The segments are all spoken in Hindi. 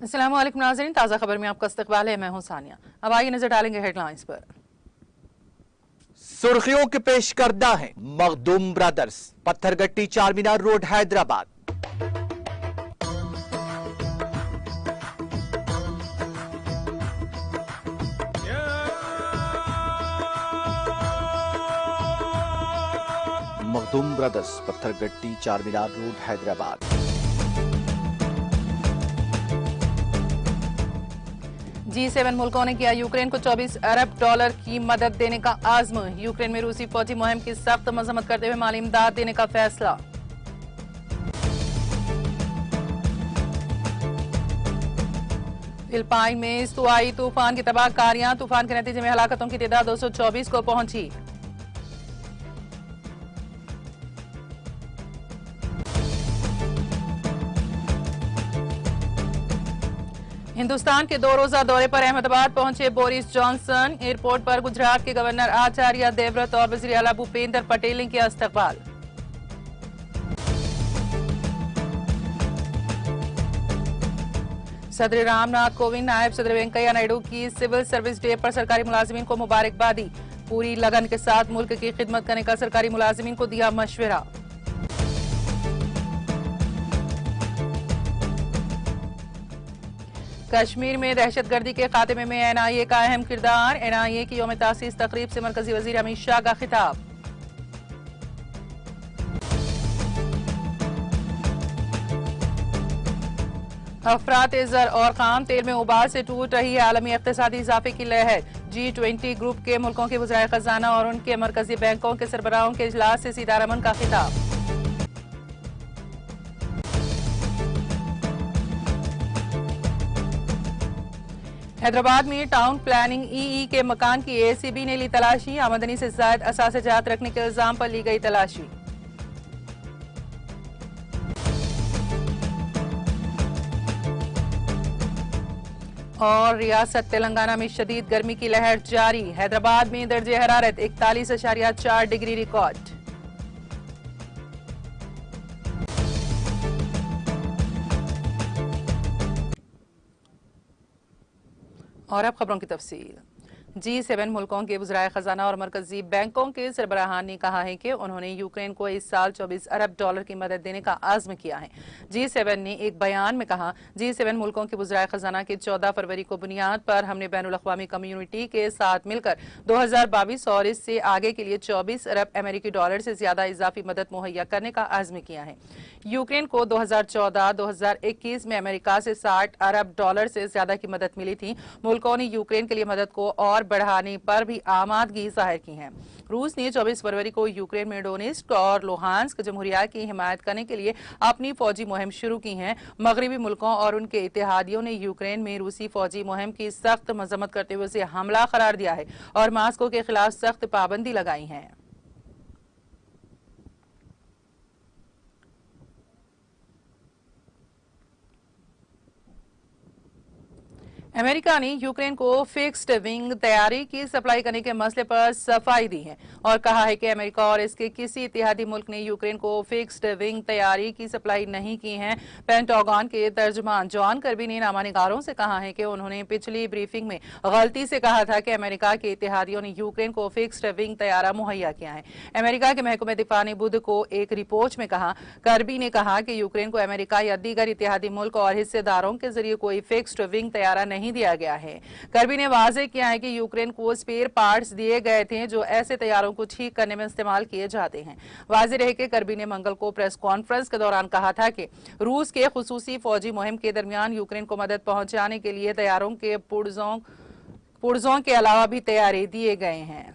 अस्सलाम वालेकुम नाज़रीन, ताज़ा खबर में आपका इस्तकबाल है। मैं हूं सानिया। अब आइए नजर डालेंगे हेडलाइंस पर। सुर्खियों के पेश करदा है Makhdoom brothers, Pathergatti Charminar road Hyderabad. Makhdoom brothers, Pathergatti Charminar road Hyderabad. G7 मुल्कों ने किया यूक्रेन को 24 अरब डॉलर की मदद देने का आज़्म। यूक्रेन में रूसी फौजी मुहिम की सख्त मजम्मत करते हुए माली इमदाद देने का फैसला। फिलिपाइन में इस्तवाई तूफान की तबाहकारियां, तूफान के नतीजे में हलाकतों की तादाद 224 को पहुंची। हिंदुस्तान के 2 रोजा दौरे पर अहमदाबाद पहुंचे बोरिस जॉनसन। एयरपोर्ट पर गुजरात के गवर्नर आचार्य देवव्रत और वजीर आला भूपेंद्र पटेल ने किया इस्तकबाल। सदर रामनाथ कोविंद, नायब सदर वेंकैया नायडू की सिविल सर्विस डे पर सरकारी मुलाजिमीन को मुबारकबादी। पूरी लगन के साथ मुल्क की खिदमत करने का सरकारी मुलाजिमीन को दिया मशवरा। कश्मीर में दहशतगर्दी के खात्मे में NIA का अहम किरदार। NIA की यौम तासीस तकरीब से मरकजी वजीर अमित शाह का खिताब। अफरात ज़र और खाम तेल में उबाल से टूट रही है आलमी इक़्तिसादी इजाफे की लहर। G20 ग्रुप के मुल्कों के वज़राए खजाना और उनके मरकजी बैंकों के सरबराहों के इजलास से सीतारमन का खिताब। हैदराबाद में टाउन प्लानिंग EE के मकान की ACB ने ली तलाशी। आमदनी से ज़ायद असासे-जात रखने के इल्जाम पर ली गई तलाशी। और रियासत तेलंगाना में शदीद गर्मी की लहर जारी। हैदराबाद में दर्जे हरारत 41.4 डिग्री रिकॉर्ड। और अब खबरों की तफसील। G7 मुल्कों के वज़राए खजाना और मरकजी बैंकों के सरबराहान ने कहा है कि उन्होंने यूक्रेन को इस साल 24 अरब डॉलर की मदद देने का आज़्म किया है। G7 ने एक बयान में कहा, G7 मुल्कों के वज़राए खजाना के 14 फरवरी को बुनियाद पर हमने बैनुल अक़वामी कम्युनिटी के साथ मिलकर 2022 और इससे आगे के लिए 24 अरब अमेरिकी डॉलर से ज्यादा इजाफी मदद मुहैया करने का आज़्म किया है। यूक्रेन को 2014-2021 में अमेरिका से 60 अरब डॉलर से ज्यादा की मदद मिली थी। मुल्कों ने यूक्रेन के लिए मदद को और बढ़ाने पर भी आमादगी जाहिर की है। रूस ने 24 फरवरी को यूक्रेन में डोनेट्स्क और लुहांस्क जमहूरिया की हिमायत करने के लिए अपनी फौजी मुहिम शुरू की है। मगरबी मुल्कों और उनके इत्तेहादियों ने यूक्रेन में रूसी फौजी मुहिम की सख्त मजम्मत करते हुए उसे हमला करार दिया है और मास्को के खिलाफ सख्त पाबंदी लगाई है। अमेरिका ने यूक्रेन को फिक्स्ड विंग तैयारी की सप्लाई करने के मसले पर सफाई दी है और कहा है कि अमेरिका और इसके किसी इत्तेहादी मुल्क ने यूक्रेन को फिक्स्ड विंग तैयारी की सप्लाई नहीं की है। पेंटागन के तर्जुमान जॉन कर्बी ने नामानिगारों से कहा है कि उन्होंने पिछली ब्रीफिंग में गलती से कहा था कि अमेरिका के इत्तेहादियों ने यूक्रेन को फिक्स्ड विंग तैयारा मुहैया किया है। अमेरिका के महकमे दिफा ने बुध को एक रिपोर्ट में कहा, कर्बी ने कहा कि यूक्रेन को अमेरिका या दीगर इत्तेहादी मुल्क और हिस्सेदारों के जरिए कोई फिक्स्ड विंग तैयारा नहीं दिया गया है। कर्बी ने वाज़ेह किया है कि यूक्रेन को स्पेयर पार्ट्स दिए गए थे जो ऐसे तैयारों को ठीक करने में इस्तेमाल किए जाते हैं। वाज़ेह रहे कि कर्बी ने मंगल को प्रेस कॉन्फ्रेंस के दौरान कहा था कि रूस के खुसूसी फौजी मुहिम के दरमियान यूक्रेन को मदद पहुंचाने के लिए तैयारों के पुर्जों के अलावा भी तैयारी दिए गए हैं।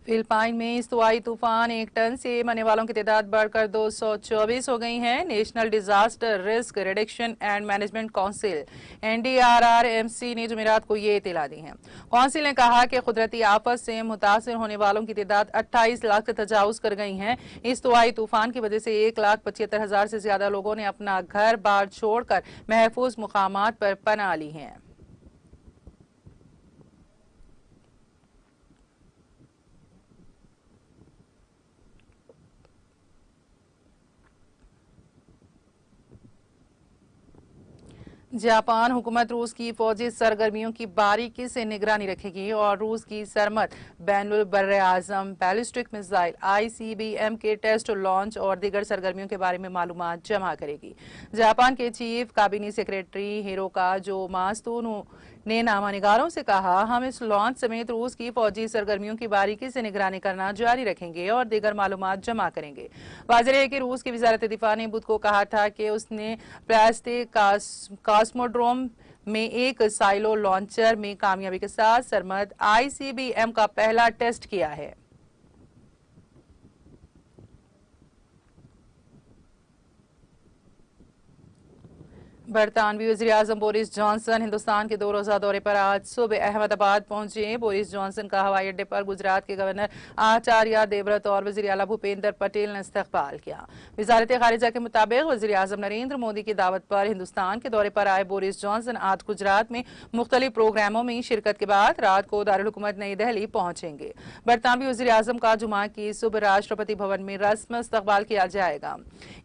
फिलिपाइन में इस्तवाई तूफान 1 टन से मरने वालों की तादाद बढ़कर 224 हो गई है। National disaster risk reduction and management council NDRRMC ने जुमेरात को ये इत्तला दी है। काउंसिल ने कहा कि कुदरती आफत से मुतासिर होने वालों की तादाद 28 लाख तजावुज कर गई है। इस्तवाई तूफान की वजह से 1,75,000 से ज्यादा लोगों ने अपना घर बार छोड़कर महफूज मुकामात पर पनाह ली है। जापान हुकूमत रूस की फौजी सरगर्मियों की बारीकी से निगरानी रखेगी और रूस की सरमत बैनुल बर्रे आजम बैलिस्टिक मिसाइल ICBM के टेस्ट लॉन्च और दीगर सरगर्मियों के बारे में मालूमात जमा करेगी। जापान के चीफ काबिनेट सेक्रेटरी हिरोकाजो मात्सुनो ने नामानिगारों से कहा, हम इस लॉन्च समेत रूस की फौजी सरगर्मियों की बारीकी से निगरानी करना जारी रखेंगे और दीगर मालूमात जमा करेंगे। वाज़ेह है कि रूस की वजारत दिफा ने बुध को कहा था कि उसने प्लास्टिक कॉस्मोड्रोम में एक साइलो लॉन्चर में कामयाबी के साथ सरमद ICBM का पहला टेस्ट किया है। बरतानवी वज़ीर-ए-आज़म बोरिस जॉनसन हिंदुस्तान के 2 रोज़ा दौरे पर आज सुबह अहमदाबाद पहुंचे। बोरिस जॉनसन का हवाई अड्डे पर गुजरात के गवर्नर आचार्य देवव्रत और वज़ीर आला भूपेंद्र पटेल ने इस्तकबाल किया। वज़ारत खारिजा के मुताबिक वज़ीर-ए-आज़म नरेंद्र मोदी की दावत पर हिंदुस्तान के दौरे पर आए बोरिस जॉनसन आज गुजरात में मुख्तलिफ प्रोग्रामों में शिरकत के बाद रात को दारुल हुकूमत नई दिल्ली पहुंचेंगे। बरतानवी वज़ीर-ए-आज़म का जुमा की सुबह राष्ट्रपति भवन में रस्म इस्तकबाल किया जाएगा।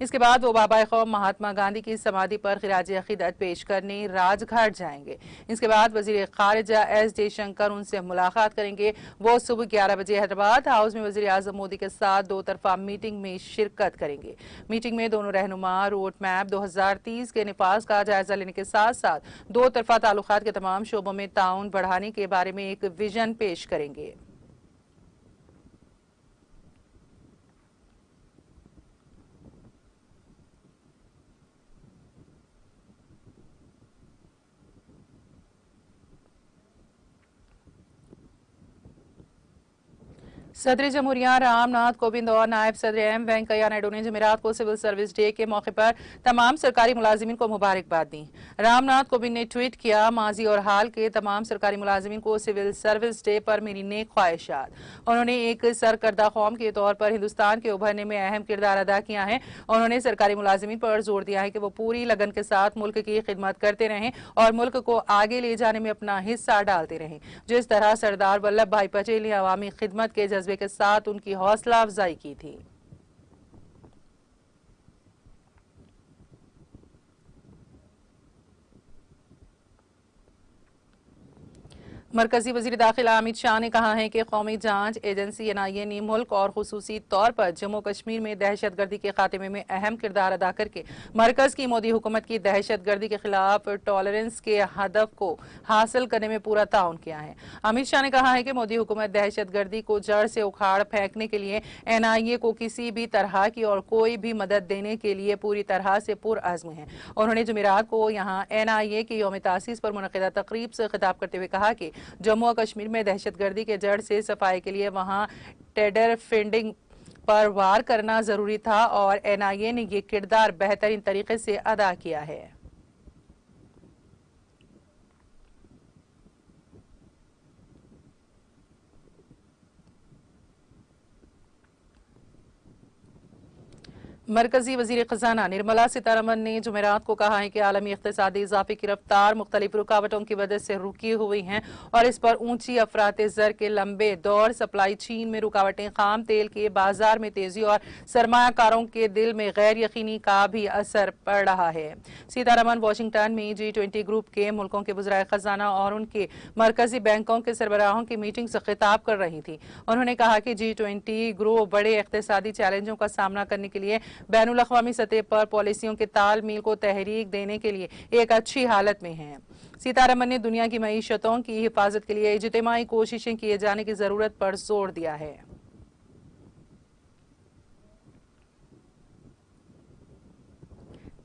इसके बाद वो बाबा कौम महात्मा गांधी की समाधि पर खिराज अकीदत पेश करने राजघाट जाएंगे। इसके बाद वजीर खारिजा S जयशंकर उनसे मुलाकात करेंगे। वो सुबह 11 बजे हैदराबाद हाउस में वजीर आजम मोदी के साथ 2 तरफा मीटिंग में शिरकत करेंगे। मीटिंग में दोनों रहनुमा रोड मैप 2030 के निफाज का जायजा लेने के साथ साथ 2 तरफा ताल्लुकात के तमाम शोबों में ताउन बढ़ाने के बारे में एक विजन पेश करेंगे। सदर जमहूरिया रामनाथ कोविंद और नायब सदर एम वेंकैया नायडू ने जमेरात को सिविल सर्विस डे के मौके पर तमाम सरकारी मुलाजिमीन को मुबारकबाद दी। रामनाथ कोविंद ने ट्वीट किया, माजी और हाल के तमाम सरकारी मुलाजिमीन को सिविल सर्विस डे पर मेरी नेक ख्वाहिशात। उन्होंने एक सरकर्दा कौम के तौर पर हिंदुस्तान के उभरने में अहम किरदार अदा किया है। उन्होंने सरकारी मुलाजिमीन पर जोर दिया है कि वो पूरी लगन के साथ मुल्क की खिदमत करते रहें और मुल्क को आगे ले जाने में अपना हिस्सा डालते रहें। जिस तरह सरदार वल्लभ भाई पटेल ने अवामी खिदमत के जज्बे के साथ उनकी हौसला अफजाई की थी। मरकजी वजीर दाखिला अमित शाह ने कहा है कि कौमी जांच एजेंसी NIA ने मुल्क और खुसूसी तौर पर जम्मू कश्मीर में दहशतगर्दी के खात्मे में अहम किरदार अदा करके मरकज की मोदी हुकूमत की दहशतगर्दी के खिलाफ टॉलरेंस के हदफ को हासिल करने में पूरा ताउन किया है। अमित शाह ने कहा है कि मोदी हुकूमत दहशतगर्दी को जड़ से उखाड़ फेंकने के लिए NIA को किसी भी तरह की और कोई भी मदद देने के लिए पूरी तरह से पुरअज़्म है। उन्होंने जुमेरात को यहाँ NIA के यौम तासीस पर मुनक़िदा तकरीब से खिताब करते हुए कहा कि जम्मू और कश्मीर में दहशतगर्दी के जड़ से सफाई के लिए वहां टेडर फंडिंग पर वार करना जरूरी था और NIA ने यह किरदार बेहतरीन तरीके से अदा किया है। मरकजी वजीर खजाना निर्मला सीतारमन ने जुमेरात को कहा है कि आलमी इक्तिसादी इजाफे की रफ्तार मुख्तलिफ रुकावटों की वजह से रुकी हुई हैं और इस पर ऊंची अफराते जर के लंबे दौर, सप्लाई चीन में रुकावटें, खाम तेल के बाजार में तेजी और सरमायाकारों के दिल में गैर यकीनी का भी असर पड़ रहा है। सीतारमन वाशिंगटन में G20 ग्रुप के मुल्कों के वज़राए खजाना और उनके मरकजी बैंकों के सरबराहों की मीटिंग से खिताब कर रही थी। उन्होंने कहा कि G20 ग्रुप बड़े इक्तिसादी चैलेंजों का सामना करने के लिए बैनुल अक़वामी सतह पर पॉलिसियों के तालमील को तहरीक देने के लिए एक अच्छी हालत में है। सीतारमन ने दुनिया की मईशतों की हिफाजत के लिए इज्तिमाई कोशिशें किए जाने की जरूरत पर जोर दिया है।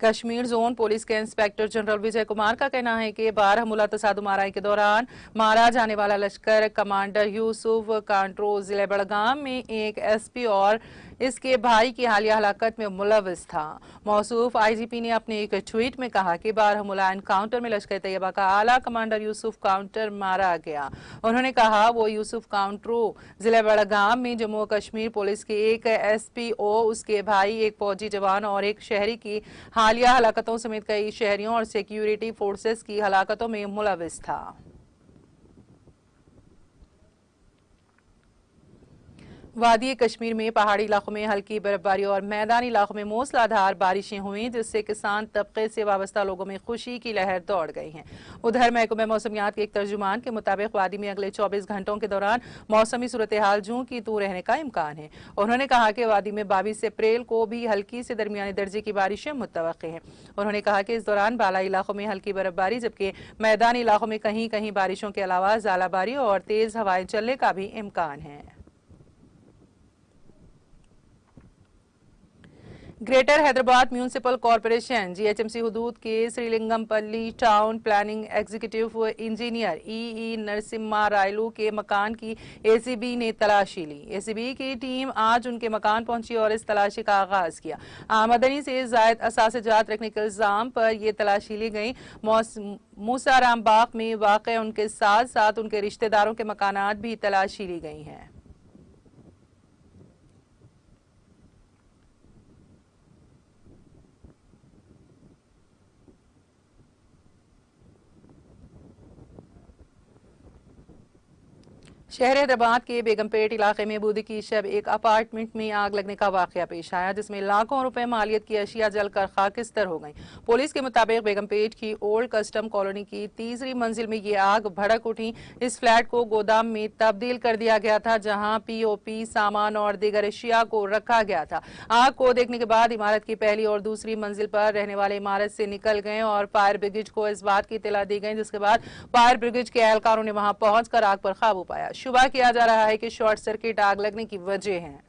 कश्मीर जोन पुलिस के इंस्पेक्टर जनरल विजय कुमार का कहना है कि बारहमुला तसादुम आराई के दौरान मारा जाने वाला लश्कर कमांडर यूसुफ कांट्रो जिले बड़गाम में एक SP और इसके भाई की हालिया हलाकत में मुलविस था। मौसूफ IGP ने अपने एक ट्वीट में कहा कि बारहमुला एनकाउंटर में लश्कर तैयबा का आला कमांडर यूसुफ काउंटर मारा गया। उन्होंने कहा वो यूसुफ काउंट्रो जिले बड़गाम में जम्मू कश्मीर पुलिस के एक SPO, उसके भाई, एक फौजी जवान और एक शहरी की हालिया हलाकतों समेत कई शहरियों और सिक्योरिटी फोर्सेस की हलाकतों में मुलविस था। वादी कश्मीर में पहाड़ी इलाकों में हल्की बर्फबारी और मैदानी इलाकों में मूसलाधार बारिशें हुई, जिससे किसान तबके से वाबस्ता लोगों में खुशी की लहर दौड़ गई है। उधर महकमे मौसमियात के एक तर्जुमान के मुताबिक वादी में अगले 24 घंटों के दौरान मौसमी सूरत हाल जूं की तू रहने का इम्कान है। उन्होंने कहा कि वादी में 22 अप्रैल को भी हल्की से दरमियानी दर्जे की बारिशें मुतवक्के हैं। उन्होंने कहा कि इस दौरान बालाई इलाकों में हल्की बर्फबारी, जबकि मैदानी इलाकों में कहीं कहीं बारिशों के अलावा ज़ालाबारी और तेज हवाएं चलने का भी इम्कान है। Greater Hyderabad municipal corporation GHMC हुदूद के Serilingampally town planning executive engineer E Narasimha Rayalu के मकान की एसीबी ने तलाशी ली। एसीबी की टीम आज उनके मकान पहुंची और इस तलाशी का आगाज किया। आमदनी से जायद असासजात रखने के इल्जाम पर यह तलाशी ली गई। मूसाराम बाग में वाक़ उनके साथ साथ उनके रिश्तेदारों के मकानात भी तलाशी ली गई हैं। शहर हैदराबाद के बेगमपेट इलाके में बुध की शब एक अपार्टमेंट में आग लगने का वाकया पेश आया, जिसमें लाखों रुपए मालियत की अशिया जलकर खाकिस्तर हो गई। पुलिस के मुताबिक बेगमपेट की ओल्ड कस्टम कॉलोनी की तीसरी मंजिल में ये आग भड़क उठी। इस फ्लैट को गोदाम में तब्दील कर दिया गया था, जहां पीओपी सामान और दीगर अशिया को रखा गया था। आग को देखने के बाद इमारत की पहली और दूसरी मंजिल पर रहने वाले इमारत से निकल गए और फायर ब्रिगेड को इस बात की इत्तला दी गई, जिसके बाद फायर ब्रिगेड के एहलकारों ने वहां पहुंचकर आग पर काबू पाया। शुबा किया जा रहा है कि शॉर्ट सर्किट आग लगने की वजह है।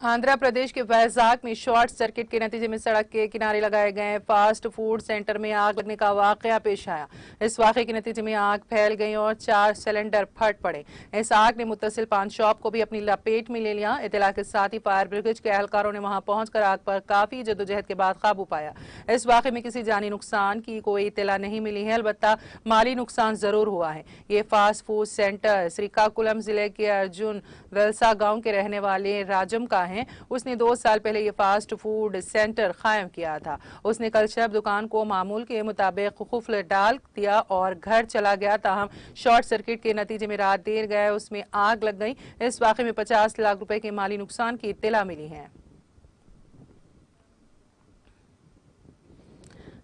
आंध्र प्रदेश के वैजाग में शॉर्ट सर्किट के नतीजे में सड़क के किनारे लगाए गए फास्ट फूड सेंटर में आग लगने का वाकया पेश आया। इस वाकये के नतीजे में आग फैल गई और 4 सिलेंडर फट पड़े। इस आग ने मुत्तसिल पान शॉप को भी अपनी लपेट में ले लिया। इत्तला के साथ ही फायर ब्रिगेड के एहलकारों ने वहां पहुंचकर आग पर काफी जद्दोजहद के बाद काबू पाया। इस वाकये में किसी जानी नुकसान की कोई इत्तला नहीं मिली है, अलबत्ता माली नुकसान जरूर हुआ है। ये फास्ट फूड सेंटर श्रीकाकुलम जिले के अर्जुन वेल्सा गांव के रहने वाले राजम का है। उसने 2 साल पहले ये फास्ट फूड सेंटर कायम किया था। उसने कल शब दुकान को मामूल के मुताबिक खुफल डाल दिया और घर चला गया। ताहम शॉर्ट सर्किट के नतीजे में रात देर गए उसमें आग लग गई। इस वाकये में 50 लाख रुपए के माली नुकसान की इत्तला मिली है।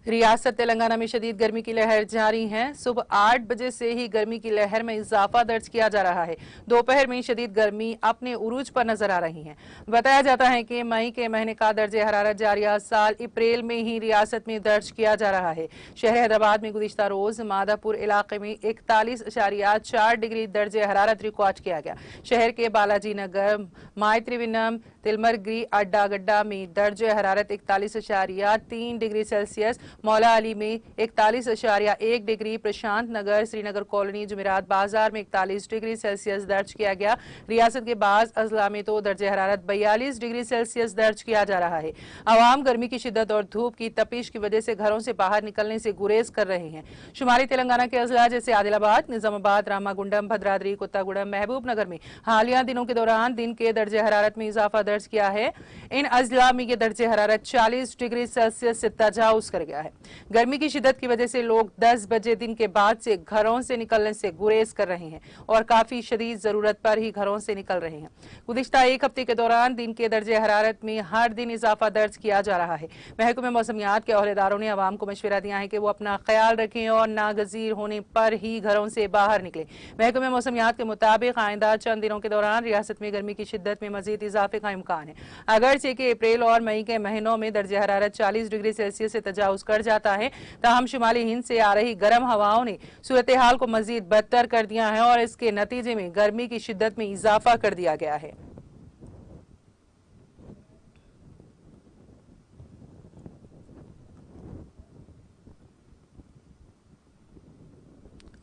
रियासत तेलंगाना में शदीद गर्मी की लहर जारी है। सुबह 8 बजे से ही गर्मी की लहर में इजाफा दर्ज किया जा रहा है। दोपहर में शदीद गर्मी अपने उरूज पर नजर आ रही है। बताया जाता है कि मई के महीने का दर्जे हरारत जारिया साल अप्रैल में ही रियासत में दर्ज किया जा रहा है। शहर हैदराबाद में गुज़िश्ता रोज मादापुर इलाके में 41.4 डिग्री दर्जे हरारत रिकॉर्ड किया गया। शहर के बालाजी नगर, मायत्रिविनम, तिलमरगिरी, अड्डा गड्डा में दर्जे हरारत 41.3 डिग्री सेल्सियस, मौला अली में 41.1 डिग्री, प्रशांत नगर, श्रीनगर कॉलोनी, जुमेरात बाजार में 41 डिग्री सेल्सियस दर्ज किया गया। रियासत के बाज अजला में तो दर्जे हरारत 42 डिग्री सेल्सियस दर्ज किया जा रहा है। आवाम गर्मी की शिद्दत और धूप की तपिश की वजह से घरों से बाहर निकलने से गुरेज कर रहे हैं। शुमाली तेलंगाना के अजला जैसे आदिलाबाद, निजामाबाद, रामागुंडम, भद्राद्री, कोत्तागुडम, महबूब नगर में हालिया दिनों के दौरान दिन के दर्जे हरारत में इजाफा दर्ज किया है। इन अजला में यह दर्जे हरारत 40 डिग्री सेल्सियस से तजावुज कर गया है। गर्मी की शिद्दत की वजह से लोग 10 बजे दिन के बाद से घरों से निकलने से गुरेज कर रहे हैं और काफी शदीद जरूरत पर ही घरों से निकल रहे हैं। गुज़िश्ता एक हफ्ते के दौरान दिन के दर्जे हरारत में हर दिन इजाफा दर्ज किया जा रहा है। महकमे मौसमियात के अहदेदारों ने आवाम को मशवरा दिया है कि वो अपना ख्याल रखें और नागजीर होने पर ही घरों से बाहर निकले। महकमे मौसमियात के मुताबिक आइंदा चंद दिनों के दौरान रियासत में गर्मी की शिद्दत में मजीद इजाफे का इम्कान है। अगरचे कि अप्रैल और मई के महीनों में दर्जे हरारत 40 डिग्री सेल्सियस से तजावुज कर जाता है, ताहम शुमाली हिंद से आ रही गर्म हवाओं ने सूरत हाल को मजीद बदतर कर दिया है और इसके नतीजे में गर्मी की शिद्दत में इजाफा कर दिया गया है।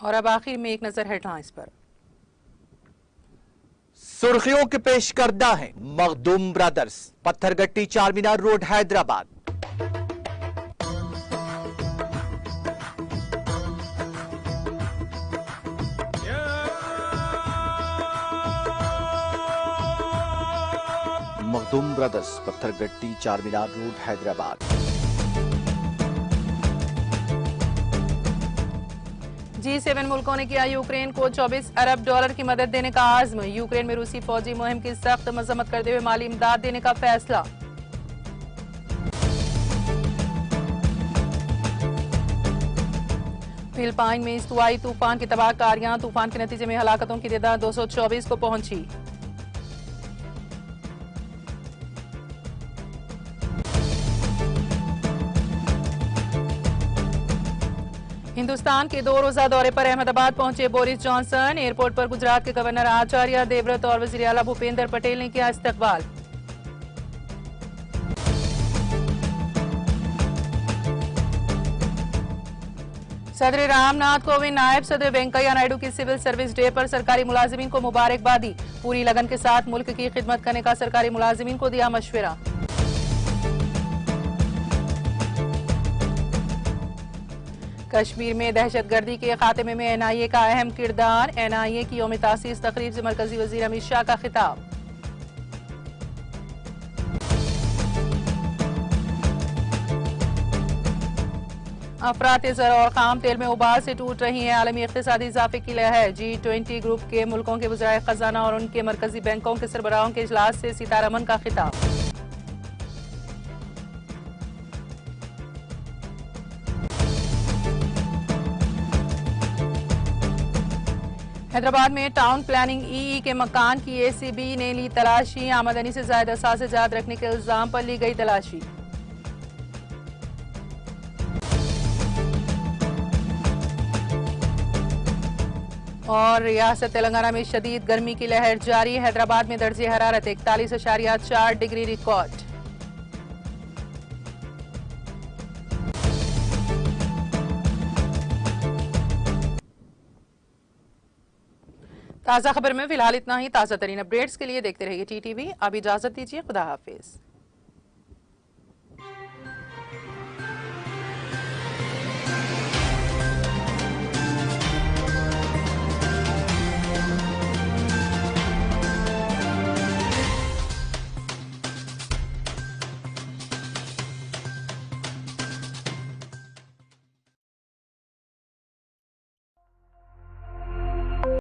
और अब आखिर में एक नजर हेडलाइंस पर। सुर्खियों के पेश करदा है Makhdoom brothers, Pathergatti Charminar road, Hyderabad. Makhdoom brothers, Pathergatti Charminar road, Hyderabad. G7 मुल्कों ने किया यूक्रेन को 24 अरब डॉलर की मदद देने का आज़्म। यूक्रेन में रूसी फौजी मुहिम की सख्त मजम्मत करते हुए माली इमदाद देने का फैसला। फिलिपाइन में इस्तवाई तूफान की तबाहकारियां। तूफान के नतीजे में हलाकतों की तादाद 224 को पहुंची। हिंदुस्तान के 2 रोजा दौरे पर अहमदाबाद पहुंचे बोरिस जॉनसन। एयरपोर्ट पर गुजरात के गवर्नर आचार्य देवव्रत और वजीर आला भूपेंद्र पटेल ने किया इस्तकबाल। सदर रामनाथ कोविंद नायब सदर वेंकैया नायडू की सिविल सर्विस डे पर सरकारी मुलाजिमीन को मुबारकबादी। पूरी लगन के साथ मुल्क की खिदमत करने का सरकारी मुलाजिमीन को दिया मशवरा। कश्मीर में दहशतगर्दी के खात्मे में एनआईए का अहम किरदार। एनआईए की यौम तासीस तकरीब से मरकजी वजीर अमित शाह का खिताब। अफरात ज़र और खाम तेल में उबाल से टूट रही है आलमी इक़्तिसादी इजाफे की लहर। G20 ग्रुप के मुल्कों के वज़राए खजाना और उनके मरकजी बैंकों के सरबराहों के इजलास से सीतारमन का खिताब। हैदराबाद में टाउन प्लानिंग ईई के मकान की एसीबी ने ली तलाशी। आमदनी से ज्यादा साज़ेजात रखने के इल्जाम पर ली गई तलाशी। और रियासत तेलंगाना में शदीद गर्मी की लहर जारी। हैदराबाद में दर्जे हरारत 41.4 डिग्री रिकॉर्ड। ताज़ा खबर में फिलहाल इतना ही। ताज़ा तरीन अपडेट्स के लिए देखते रहिए टीटीवी। अब इजाजत दीजिए, खुदा हाफिज।